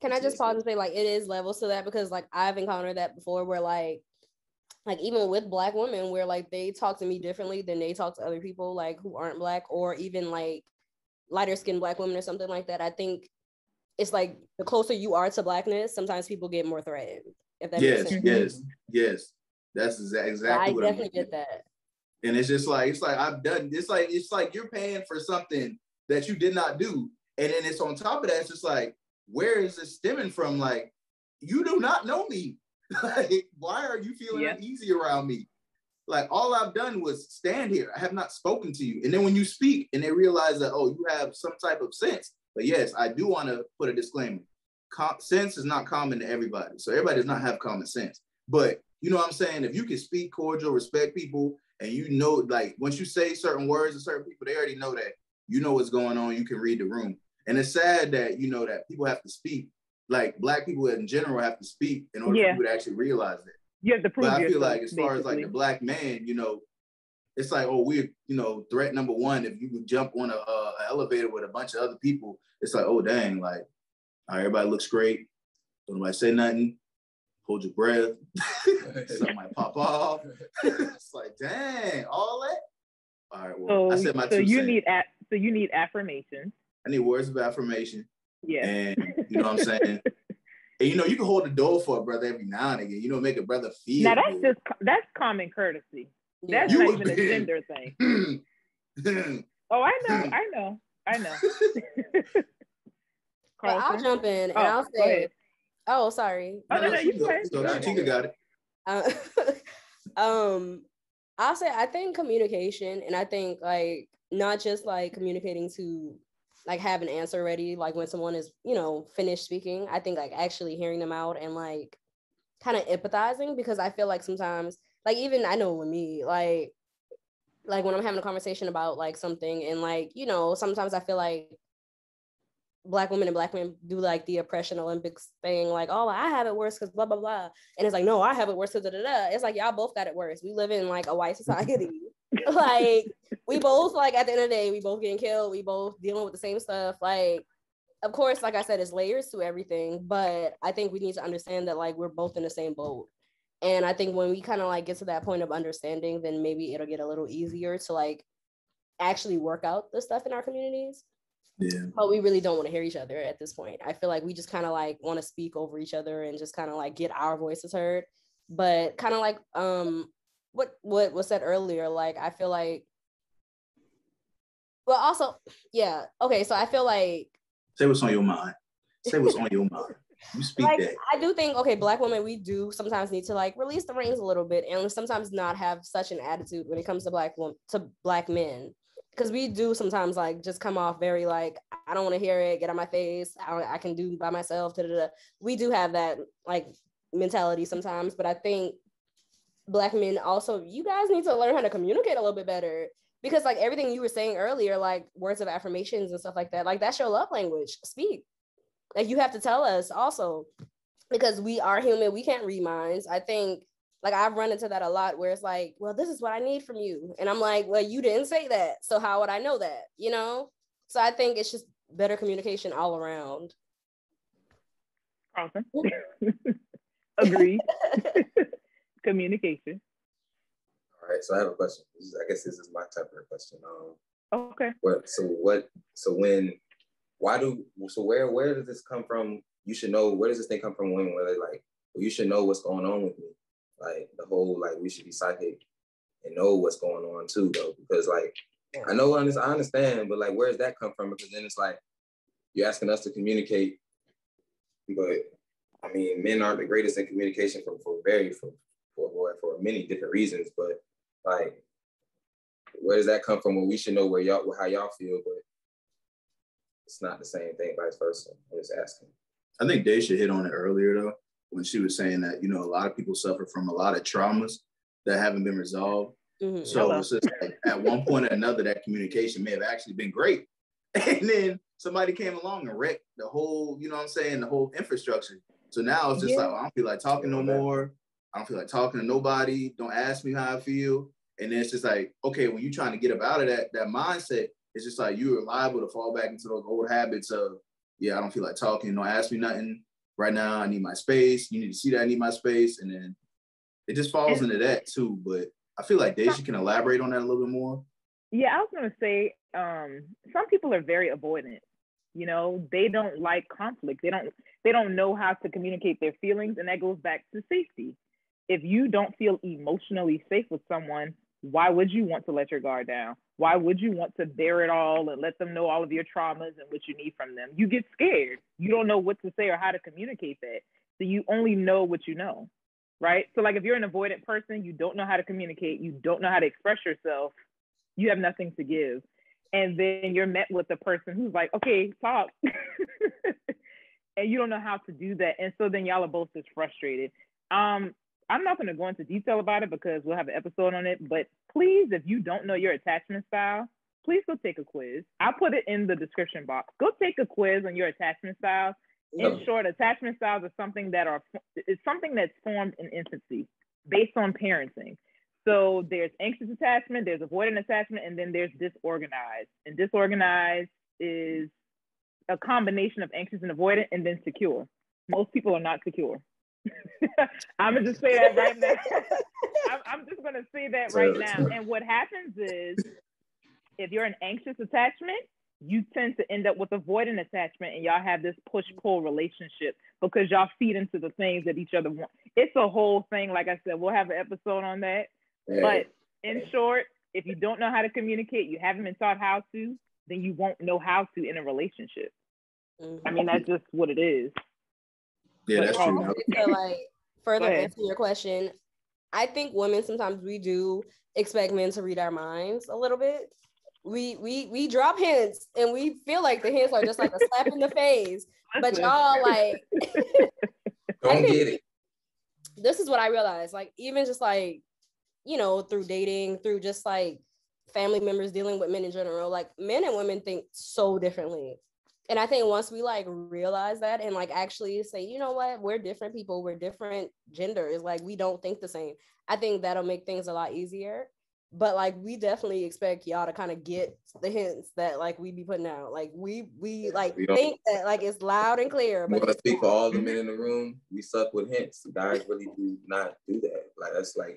Can I just pause and say, like, it is levels to that, because like I've encountered that before where like even with black women where like they talk to me differently than they talk to other people like who aren't black, or even like lighter skinned black women or something like that. I think it's like the closer you are to blackness, sometimes people get more threatened. If that makes sense. Yes. That's exactly what I definitely get that. And it's just like, it's like you're paying for something that you did not do. And then it's on top of that, it's just like, where is this stemming from? Like, you do not know me. Like, why are you feeling uneasy around me? Like, all I've done was stand here. I have not spoken to you. And then when you speak and they realize that, oh, you have some type of sense. But yes, I do want to put a disclaimer. Sense is not common to everybody. So everybody does not have common sense. But you know what I'm saying? If you can speak cordial, respect people, And you know, like once you say certain words to certain people, they already know that you know what's going on. You can read the room. And it's sad that, you know, that people have to speak. Like Black people in general have to speak in order for people to actually realize that. You have to prove yourself. But I feel like as far as like the Black man, you know, it's like, oh, we're, you know, threat number one. If you would jump on an elevator with a bunch of other people, it's like, oh, dang, like, all right, everybody looks great. Don't nobody say nothing. Hold your breath. Something might pop off. It's like, dang, all that. All right, well, I said my two cents. So you need affirmation. I need words of affirmation. Yeah. And you know what I'm saying? And you know, you can hold the door for a brother every now and again. You know, make a brother feel. Now that's common courtesy. That's not even a gender thing. Oh, I know. Well, I'll jump in and I'll say, oh, sorry. Oh, no, you go ahead. Shatika got it. I'll say, I think communication, and I think like not just like communicating to like have an answer ready, like when someone is, you know, finished speaking. I think like actually hearing them out and like kind of empathizing, because I feel like sometimes, like even I know with me, like when I'm having a conversation about like something, and like, you know, sometimes I feel like Black women and Black men do like the oppression Olympics thing, like, oh, I have it worse because blah blah blah, and it's like, no, I have it worse because da da da. It's like y'all both got it worse. We live in like a white society. Like we both, like at the end of the day, we both getting killed. We both dealing with the same stuff. Like, of course, like I said, it's layers to everything, but I think we need to understand that like we're both in the same boat. And I think when we kind of like get to that point of understanding, then maybe it'll get a little easier to like actually work out the stuff in our communities. Yeah. But we really don't want to hear each other at this point. I feel like we just kind of like want to speak over each other and just kind of like get our voices heard. But kind of like what was said earlier, like I feel like, well, also, yeah, okay, so I feel like, say what's on your mind. Say what's on your mind. You speak like, that. I do think, okay, Black women, we do sometimes need to like release the reins a little bit, and sometimes not have such an attitude when it comes to Black men, because we do sometimes like just come off very like, I don't want to hear it, get on my face, I can do by myself. We do have that like mentality sometimes, but I think Black men also, you guys need to learn how to communicate a little bit better, because like everything you were saying earlier, like words of affirmations and stuff like that, like that's your love language. Speak. Like you have to tell us also, because we are human, we can't read minds. I think like I've run into that a lot where it's like, well, this is what I need from you. And I'm like, well, you didn't say that. So how would I know that? You know? So I think it's just better communication all around. Awesome. Agree. Communication. All right, so I have a question. I guess this is my type of question. Okay. Where does this come from? You should know, where does this thing come from, women, where they're like, well, you should know what's going on with me. Like the whole, like we should be psychic and know what's going on too, though, because like, I understand, but like, where does that come from? Because then it's like, you're asking us to communicate, but I mean, men aren't the greatest in communication for many different reasons, but like, where does that come from? When we should know how y'all feel, but it's not the same thing, vice versa. I'm just asking. I think Dashia hit on it earlier though, when she was saying that, you know, a lot of people suffer from a lot of traumas that haven't been resolved. Mm-hmm. So it's just like at one point or another, that communication may have actually been great. And then somebody came along and wrecked the whole, you know what I'm saying, the whole infrastructure. So now it's just like, well, I don't feel like talking no more. I don't feel like talking to nobody. Don't ask me how I feel. And then it's just like, okay, when you're trying to get up out of that mindset, it's just like you're liable to fall back into those old habits of, yeah, I don't feel like talking. Don't ask me nothing right now. I need my space. You need to see that I need my space. And then it just falls into that too. But I feel like Dashia can elaborate on that a little bit more. Yeah, I was going to say, some people are very avoidant. You know, they don't like conflict. They don't know how to communicate their feelings. And that goes back to safety. If you don't feel emotionally safe with someone, why would you want to let your guard down? Why would you want to bear it all and let them know all of your traumas and what you need from them? You get scared. You don't know what to say or how to communicate that. So you only know what you know, right? So like if you're an avoidant person, you don't know how to communicate, you don't know how to express yourself, you have nothing to give. And then you're met with a person who's like, okay, talk. And you don't know how to do that. And so then y'all are both just frustrated. I'm not going to go into detail about it because we'll have an episode on it, but please, if you don't know your attachment style, please go take a quiz. I'll put it in the description box. Go take a quiz on your attachment style. In short, attachment styles are something it's something that's formed in infancy based on parenting. So there's anxious attachment, there's avoidant attachment, and then there's disorganized. And disorganized is a combination of anxious and avoidant, and then secure. Most people are not secure. I'm gonna just say that right now. I'm just gonna say that right now. And what happens is, if you're an anxious attachment, you tend to end up with avoidant attachment, and y'all have this push-pull relationship because y'all feed into the things that each other want. It's a whole thing. Like I said, we'll have an episode on that. Yeah. But in short, if you don't know how to communicate, you haven't been taught how to, then you won't know how to in a relationship. I mean, that's just what it is. Yeah, that's true. To like further answer your question, I think women sometimes we do expect men to read our minds a little bit. We drop hints and we feel like the hints are just like a slap in the face. But y'all like don't get it. This is what I realized. Like even just like, you know, through dating, through just like family members dealing with men in general, like men and women think so differently. And I think once we like realize that and like actually say, you know what, we're different people, we're different genders, like we don't think the same. I think that'll make things a lot easier. But like we definitely expect y'all to kind of get the hints that like we be putting out. Like we like think that like it's loud and clear. But I speak for all the men in the room. We suck with hints. The guys really do not do that.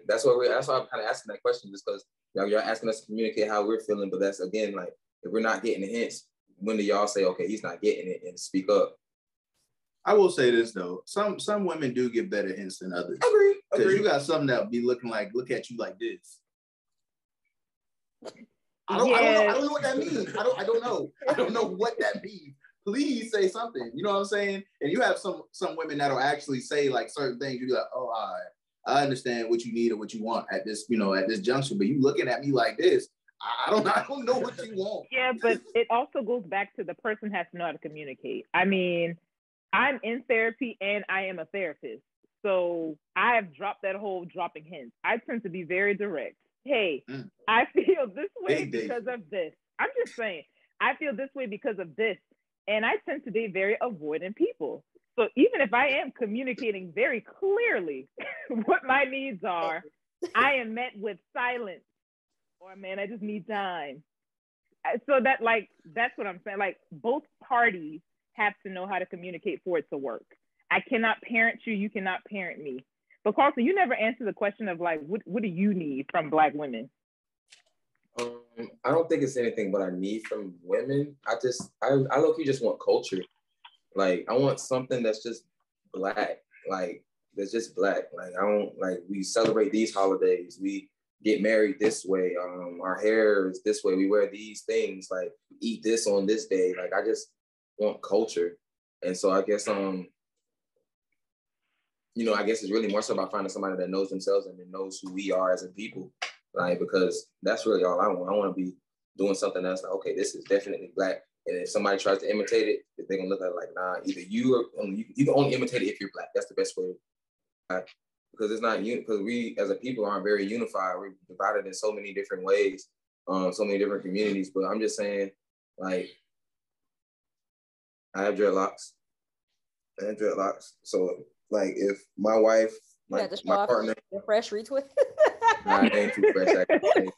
That's why I'm kind of asking that question, just because y'all asking us to communicate how we're feeling. But that's again like if we're not getting the hints, when do y'all say, okay, he's not getting it and speak up? I will say this though, some women do get better hints than others. Agree. Because you got some that be look at you like this. I don't know what that means. I don't know. I don't know what that means. Please say something. You know what I'm saying? And you have some women that'll actually say like certain things. You be like, oh, all right, I understand what you need or what you want at this, at this junction. But you looking at me like this. I don't know what you want. Yeah, but it also goes back to the person has to know how to communicate. I mean, I'm in therapy and I am a therapist. So I have dropped that whole dropping hints. I tend to be very direct. Hey, I feel this way because of this. I'm just saying, I feel this way because of this. And I tend to be very avoidant people. So even if I am communicating very clearly what my needs are, I am met with silence. Or man, I just need time. So that's what I'm saying. Like both parties have to know how to communicate for it to work. I cannot parent you. You cannot parent me. But Carlton, you never answered the question of like, what do you need from Black women? I don't think it's anything what I need from women. I low-key just want culture. Like I want something that's just Black. Like that's just Black. Like I don't like we celebrate these holidays. We get married this way. Our hair is this way. We wear these things. Like eat this on this day. Like I just want culture. And so I guess I guess it's really more so about finding somebody that knows themselves and that knows who we are as a people. Like because that's really all I want. I want to be doing something that's like, okay, this is definitely Black. And if somebody tries to imitate it, they're gonna look at it like, nah, either you can only imitate it if you're Black. That's the best way. Because it's not because we as a people aren't very unified. We're divided in so many different ways, so many different communities. But I'm just saying, like, I have dreadlocks. So, like, if my wife, my partner, the fresh retwist. Nah, it ain't too fresh. Actually.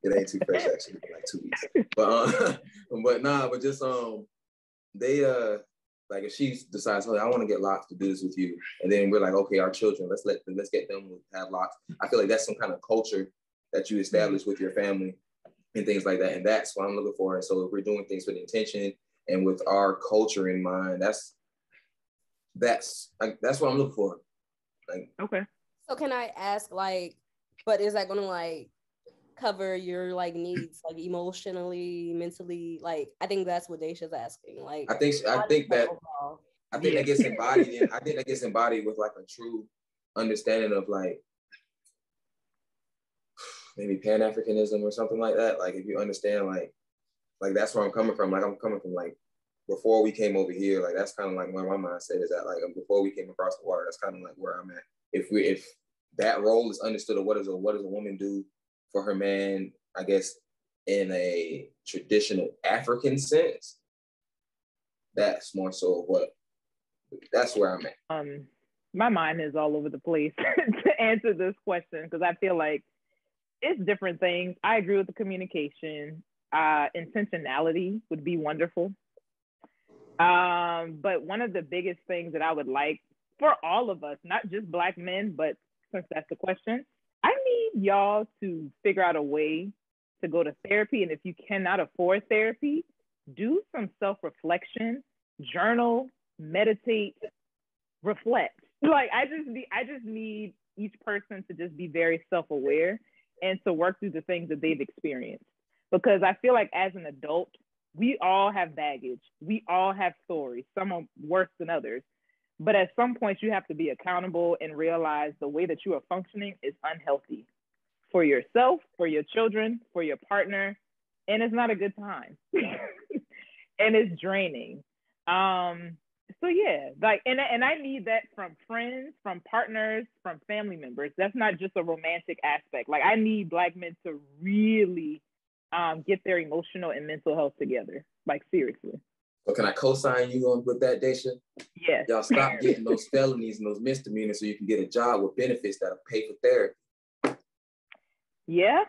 It ain't too fresh. Actually, like 2 weeks. But just they like if she decides, oh, I want to get locks to do this with you, and then we're like, okay, our children, let's get them have locks. I feel like that's some kind of culture that you establish with your family and things like that, and that's what I'm looking for. And so if we're doing things with intention and with our culture in mind, that's what I'm looking for. Like, okay. So can I ask, like, but is that going to like cover your like needs, like emotionally, mentally? Like, I think that's what Dashia's asking. Like, I think that gets embodied. I think that gets embodied with like a true understanding of like maybe Pan-Africanism or something like that. Like if you understand, like that's where I'm coming from. Like I'm coming from like before we came over here. Like that's kind of like where my mindset is at. Like before we came across the water, that's kind of like where I'm at. If that role is understood of what does a woman do for her man, I guess, in a traditional African sense. That's more so that's where I'm at. My mind is all over the place to answer this question because I feel like it's different things. I agree with the communication. Intentionality would be wonderful. But one of the biggest things that I would like for all of us, not just Black men, but since that's the question, I need y'all to figure out a way to go to therapy. And if you cannot afford therapy, do some self-reflection, journal, meditate, reflect. Like I just need each person to just be very self-aware and to work through the things that they've experienced. Because I feel like as an adult, we all have baggage. We all have stories. Some are worse than others. But at some point, you have to be accountable and realize the way that you are functioning is unhealthy for yourself, for your children, for your partner, and it's not a good time. And it's draining. So yeah, like, and I need that from friends, from partners, from family members. That's not just a romantic aspect. Like I need Black men to really get their emotional and mental health together. Like seriously. So can I co-sign you on with that, Dacia? Yes. Y'all stop getting those felonies and those misdemeanors so you can get a job with benefits that'll pay for therapy. Yeah.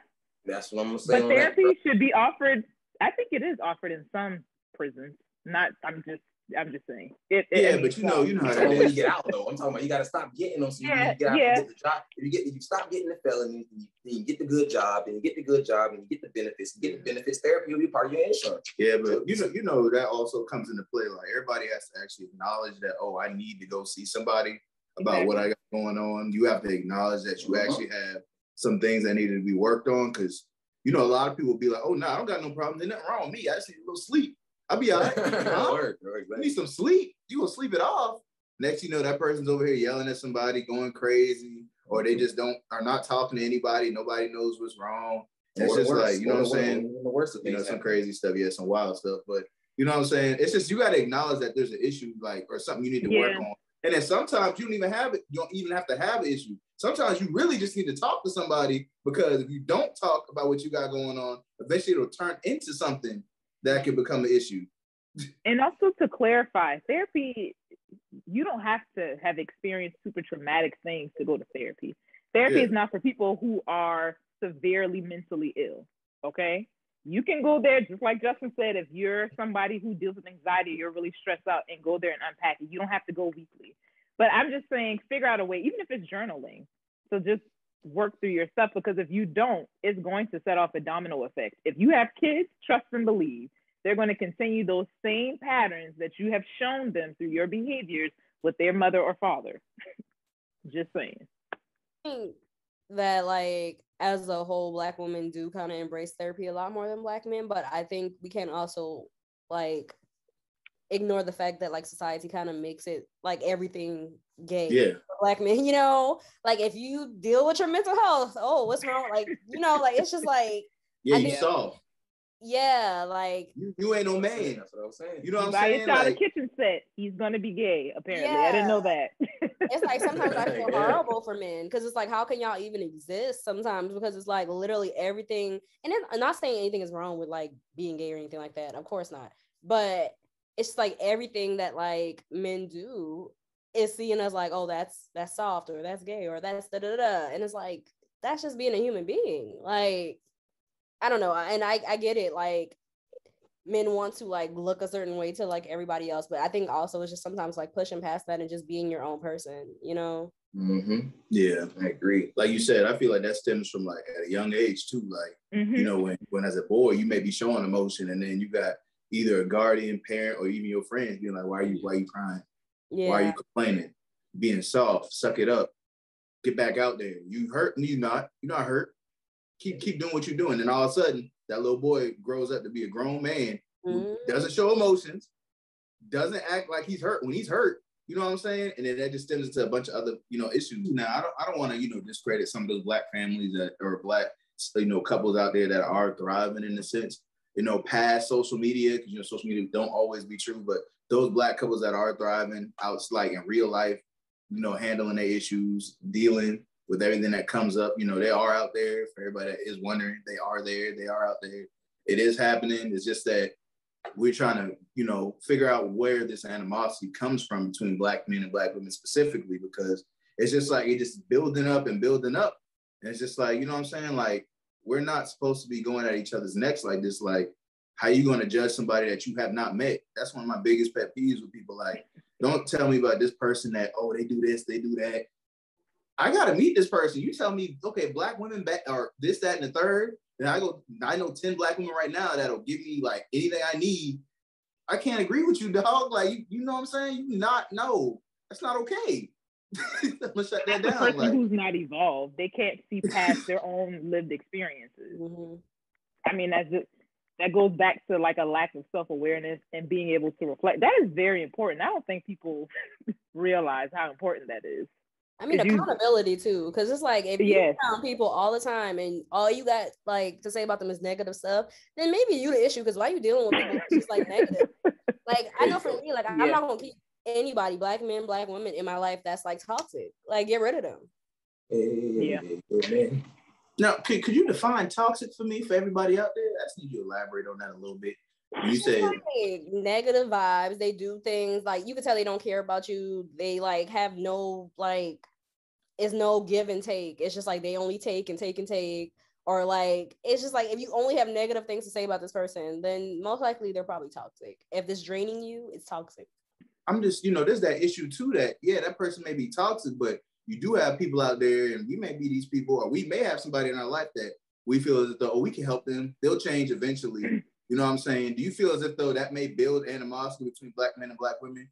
That's what I'm gonna say. But therapy should be offered. I think it is offered in some prisons. Not. I'm just saying. But you know how that when you get out though. I'm talking about you got to stop getting them. So you get out and get the job. If you stop getting the felonies, you get the good job, and you get the good job, and you get the benefits. You get the benefits. Therapy will be part of your insurance. Yeah, but you know that also comes into play. Like everybody has to actually acknowledge that. Oh, I need to go see somebody about what I got going on. You have to acknowledge that you actually have some things that needed to be worked on because a lot of people will be like, oh no, I don't got no problem. There's nothing wrong with me. I just need a little sleep. I'll be all right. You need some sleep. You gonna sleep it off. Next, that person's over here yelling at somebody, going crazy, or they just are not talking to anybody. Nobody knows what's wrong. And it's just like, you know what I'm saying? The worst of things some crazy stuff. Yeah, some wild stuff. But you know what I'm saying? It's just you got to acknowledge that there's an issue, like, or something you need to work on. And then sometimes you don't even have it. You don't even have to have an issue. Sometimes you really just need to talk to somebody because if you don't talk about what you got going on, eventually it'll turn into something that can become an issue. And also to clarify, therapy, you don't have to have experienced super traumatic things to go to therapy. Therapy is not for people who are severely mentally ill, okay? You can go there, just like Justin said, if you're somebody who deals with anxiety, you're really stressed out, and go there and unpack it. You don't have to go weekly. But I'm just saying, figure out a way, even if it's journaling. So just work through your stuff, because if you don't, it's going to set off a domino effect. If you have kids, trust and believe, they're going to continue those same patterns that you have shown them through your behaviors with their mother or father. Just saying. That, like, as a whole, Black women do kind of embrace therapy a lot more than Black men, but I think we can also, like, ignore the fact that, like, society kind of makes it like everything gay for Black men, like if you deal with your mental health, oh, what's wrong, like, like it's just like you soft. Yeah, like you ain't no man. That's what I was saying. You know what I'm saying? Buy your child a kitchen set, he's gonna be gay. Apparently, I didn't know that. It's like sometimes I feel horrible for men because it's like, how can y'all even exist sometimes? Because it's like literally everything, and I'm not saying anything is wrong with like being gay or anything like that. Of course not. But it's like everything that like men do is seen as like, oh, that's soft, or that's gay, or that's da da da, and it's like that's just being a human being. Like, I don't know, and I get it. Like, men want to like look a certain way to like everybody else, but I think also it's just sometimes like pushing past that and just being your own person, Mm-hmm. Yeah, I agree. Like you said, I feel like that stems from like at a young age too. Like, when as a boy you may be showing emotion, and then you got either a guardian parent or even your friends being like, why are you crying? Yeah. Why are you complaining? Being soft, suck it up, get back out there. You hurt and you're not hurt. Keep doing what you're doing. And all of a sudden, that little boy grows up to be a grown man who doesn't show emotions, doesn't act like he's hurt when he's hurt. You know what I'm saying? And then that just stems into a bunch of other, issues. Now, I don't want to, discredit some of those Black families or Black, couples out there that are thriving in a sense. Past social media, because social media don't always be true, but those Black couples that are thriving out like in real life, handling their issues, dealing with everything that comes up. You know, they are out there. For everybody that is wondering, they are there. They are out there. It is happening. It's just that we're trying to, you know, figure out where this animosity comes from between Black men and Black women specifically, because it's just like, it just building up and building up. And it's just like, you know what I'm saying? Like, we're not supposed to be going at each other's necks like this. Like, how you going to judge somebody that you have not met? That's one of my biggest pet peeves with people. Like, don't tell me about this person that, oh, they do this, they do that. I got to meet this person. You tell me, okay, Black women back or this, that, and the third. And I know 10 Black women right now that'll give me like anything I need. I can't agree with you, dog. Like, you know what I'm saying? That's not okay. I'm gonna shut that down. The person who's not evolved, they can't see past their own lived experiences. Mm-hmm. I mean, that goes back to like a lack of self-awareness and being able to reflect. That is very important. I don't think people realize how important that is. I mean, accountability too, because it's like if you found people all the time and all you got like to say about them is negative stuff, then maybe you the issue. Because why are you dealing with people just like negative? Like, I know for me, like I'm not gonna keep anybody, Black men, Black women in my life that's like toxic. Like, get rid of them. Man. Now, could you define toxic for me, for everybody out there? I just need you to elaborate on that a little bit. You say like negative vibes. They do things like you can tell they don't care about you. They like have no like. It's no give and take. It's just like they only take and take and take, or like it's just like if you only have negative things to say about this person, then most likely they're probably toxic. If it's draining you, it's toxic. I'm just, you know, there's that issue too that that person may be toxic, but you do have people out there, and we may be these people, or we may have somebody in our life that we feel as though we can help them. They'll change eventually. You know what I'm saying? Do you feel as if though that may build animosity between Black men and Black women?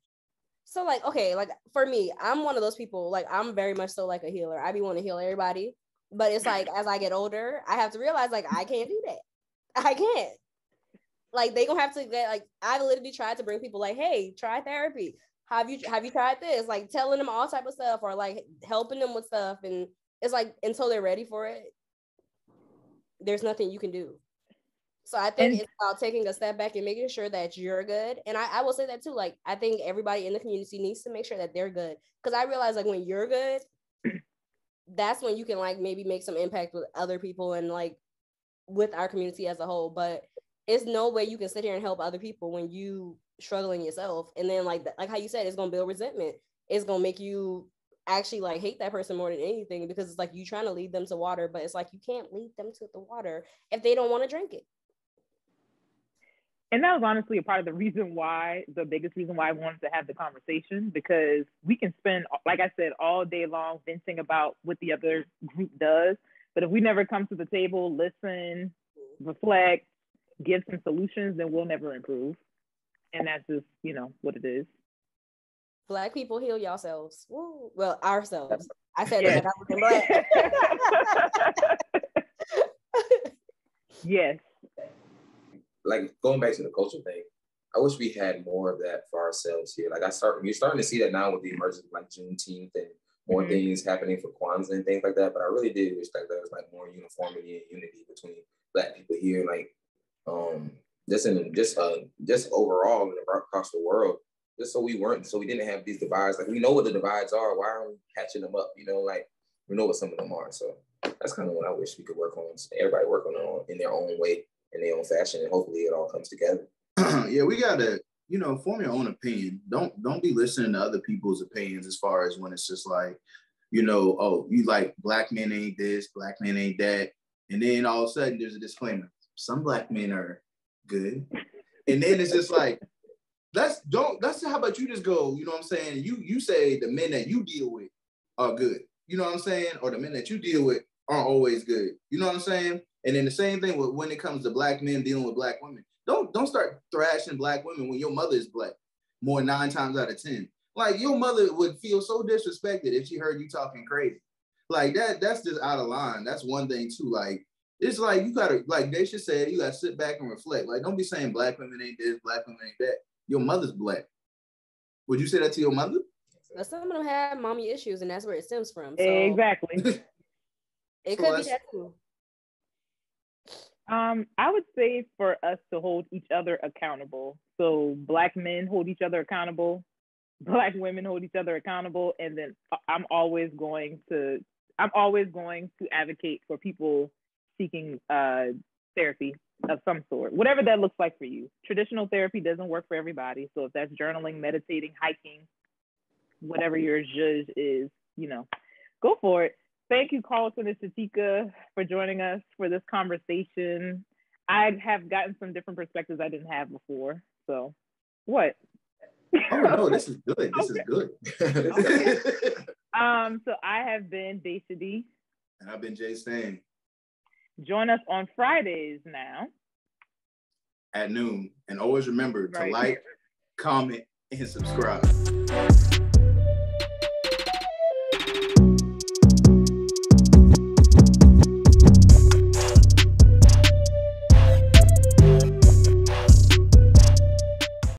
So like, okay, like for me, I'm one of those people, like I'm very much so like a healer. I be wanting to heal everybody. But it's like, as I get older, I have to realize like, I can't do that. I can't. Like they gonna have to get like, I've literally tried to bring people like, hey, try therapy. Have you tried this? Like telling them all type of stuff or like helping them with stuff. And it's like, until they're ready for it, there's nothing you can do. So I think it's about taking a step back and making sure that you're good. And I will say that too. Like, I think everybody in the community needs to make sure that they're good. Because I realize like when you're good, that's when you can like maybe make some impact with other people and like with our community as a whole. But it's no way you can sit here and help other people when you struggling yourself. And then like how you said, it's going to build resentment. It's going to make you actually like hate that person more than anything, because it's like you trying to lead them to water, but it's like you can't lead them to the water if they don't want to drink it. And that was honestly a part of the biggest reason why I wanted to have the conversation, because we can spend, like I said, all day long venting about what the other group does. But if we never come to the table, listen, reflect, give some solutions, then we'll never improve. And that's just, you know, what it is. Black people, heal yourselves. Woo. Well, ourselves. I said it like I was Black. Yes. Like going back to the culture thing, I wish we had more of that for ourselves here. Like you're starting to see that now with the emergence of like Juneteenth and more things happening for Kwanzaa and things like that. But I really did wish that there was like more uniformity and unity between Black people here, like just overall across the world, just so we didn't have these divides. Like we know what the divides are. Why aren't we catching them up? You know, like we know what some of them are. So that's kind of what I wish we could work on. Everybody work on it in their own way, in their own fashion, and hopefully it all comes together. Yeah, we gotta, form your own opinion. Don't be listening to other people's opinions as far as when it's just like, oh, you like Black men ain't this, Black men ain't that. And then all of a sudden there's a disclaimer. Some Black men are good. And then it's just like, that's how about you just go, you know what I'm saying? You say the men that you deal with are good. You know what I'm saying? Or the men that you deal with aren't always good. You know what I'm saying? And then the same thing when it comes to Black men dealing with Black women. Don't start thrashing Black women when your mother is Black, more 9 times out of 10. Like your mother would feel so disrespected if she heard you talking crazy. Like that's just out of line. That's one thing too. Like, it's like you gotta, like they should say, you gotta sit back and reflect. Like, don't be saying Black women ain't this, Black women ain't that. Your mother's Black. Would you say that to your mother? But some of them have mommy issues, and that's where it stems from. So exactly. It could be that too. I would say for us to hold each other accountable. So Black men hold each other accountable, Black women hold each other accountable, and then I'm always going to I'm always going to advocate for people seeking therapy of some sort, whatever that looks like for you. Traditional therapy doesn't work for everybody. So if that's journaling, meditating, hiking, whatever your zhuzh is, go for it. Thank you, Carlton and Shatika, for joining us for this conversation. I have gotten some different perspectives I didn't have before. So what? Oh no, this is good. This is good. So I have been Dashia D. And I've been JStan. Join us on Fridays now at noon. And always remember to like, comment, and subscribe.